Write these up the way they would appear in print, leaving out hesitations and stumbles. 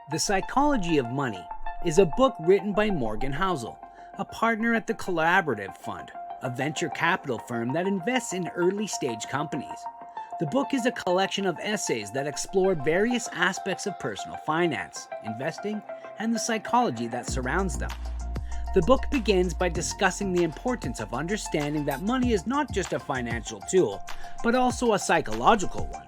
The Psychology of Money is a book written by Morgan Housel, a partner at the Collaborative Fund, a venture capital firm that invests in early-stage companies. The book is a collection of essays that explore various aspects of personal finance, investing, and the psychology that surrounds them. The book begins by discussing the importance of understanding that money is not just a financial tool, but also a psychological one.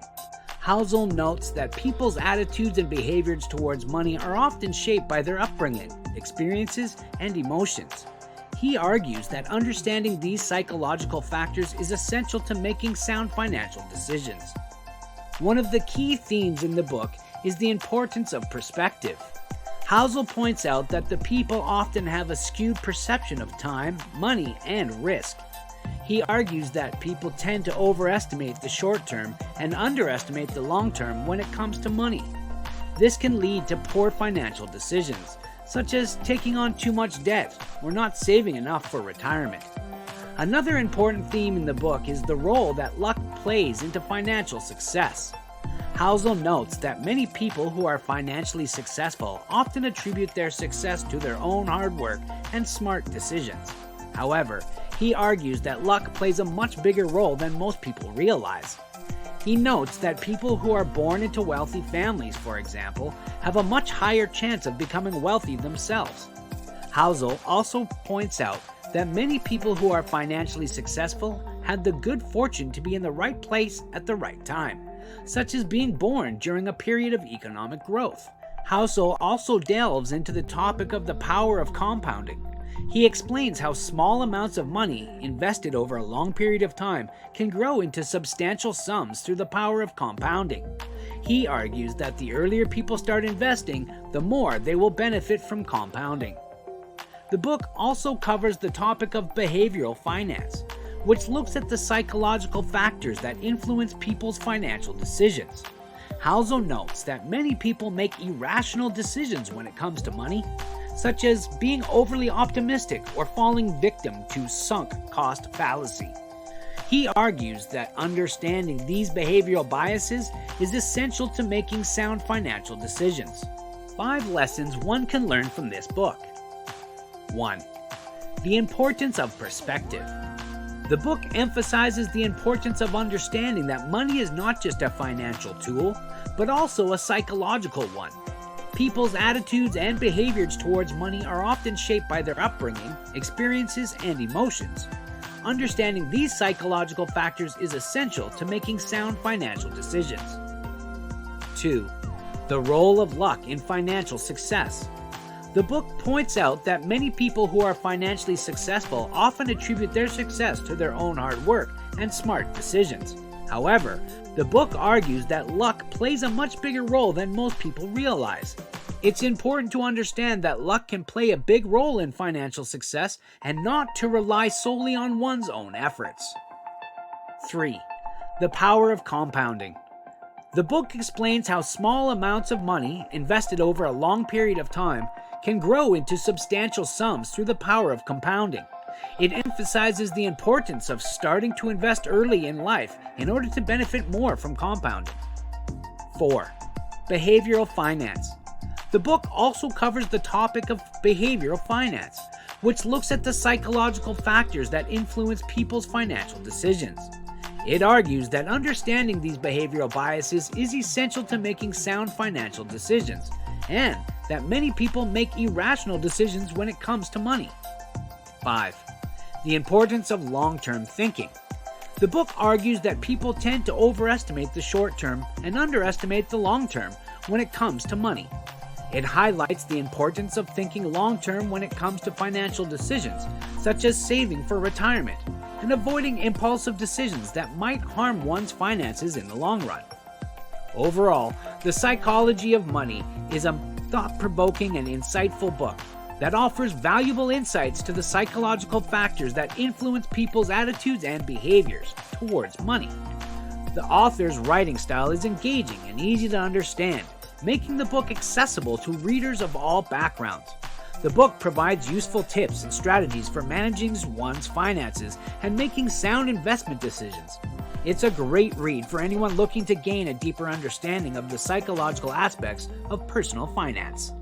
Housel notes that people's attitudes and behaviors towards money are often shaped by their upbringing, experiences, and emotions. He argues that understanding these psychological factors is essential to making sound financial decisions. One of the key themes in the book is the importance of perspective. Housel points out that the people often have a skewed perception of time, money, and risk. He argues that people tend to overestimate the short term and underestimate the long term when it comes to money. This can lead to poor financial decisions, such as taking on too much debt or not saving enough for retirement. Another important theme in the book is the role that luck plays into financial success. Housel notes that many people who are financially successful often attribute their success to their own hard work and smart decisions. However, he argues that luck plays a much bigger role than most people realize. He notes that people who are born into wealthy families, for example, have a much higher chance of becoming wealthy themselves. Housel also points out that many people who are financially successful had the good fortune to be in the right place at the right time, such as being born during a period of economic growth. Housel also delves into the topic of the power of compounding. He explains how small amounts of money invested over a long period of time can grow into substantial sums through the power of compounding. He argues that the earlier people start investing, the more they will benefit from compounding. The book also covers the topic of behavioral finance, which looks at the psychological factors that influence people's financial decisions. Housel notes that many people make irrational decisions when it comes to money, such as being overly optimistic or falling victim to sunk cost fallacy. He argues that understanding these behavioral biases is essential to making sound financial decisions. 5 lessons one can learn from this book. 1. The importance of perspective. The book emphasizes the importance of understanding that money is not just a financial tool, but also a psychological one. People's attitudes and behaviors towards money are often shaped by their upbringing, experiences, and emotions. Understanding these psychological factors is essential to making sound financial decisions. 2. The role of luck in financial success. The book points out that many people who are financially successful often attribute their success to their own hard work and smart decisions. However, the book argues that luck plays a much bigger role than most people realize. It's important to understand that luck can play a big role in financial success and not to rely solely on one's own efforts. 3. The power of compounding. The book explains how small amounts of money invested over a long period of time can grow into substantial sums through the power of compounding. It emphasizes the importance of starting to invest early in life in order to benefit more from compounding. 4. Behavioral finance. The book also covers the topic of behavioral finance, which looks at the psychological factors that influence people's financial decisions. It argues that understanding these behavioral biases is essential to making sound financial decisions, and that many people make irrational decisions when it comes to money. 5. The importance of long-term thinking. The book argues that people tend to overestimate the short term and underestimate the long term when it comes to money. It highlights the importance of thinking long-term when it comes to financial decisions, such as saving for retirement, and avoiding impulsive decisions that might harm one's finances in the long run. Overall, The Psychology of Money is a thought-provoking and insightful book that offers valuable insights to the psychological factors that influence people's attitudes and behaviors towards money. The author's writing style is engaging and easy to understand, making the book accessible to readers of all backgrounds. The book provides useful tips and strategies for managing one's finances and making sound investment decisions. It's a great read for anyone looking to gain a deeper understanding of the psychological aspects of personal finance.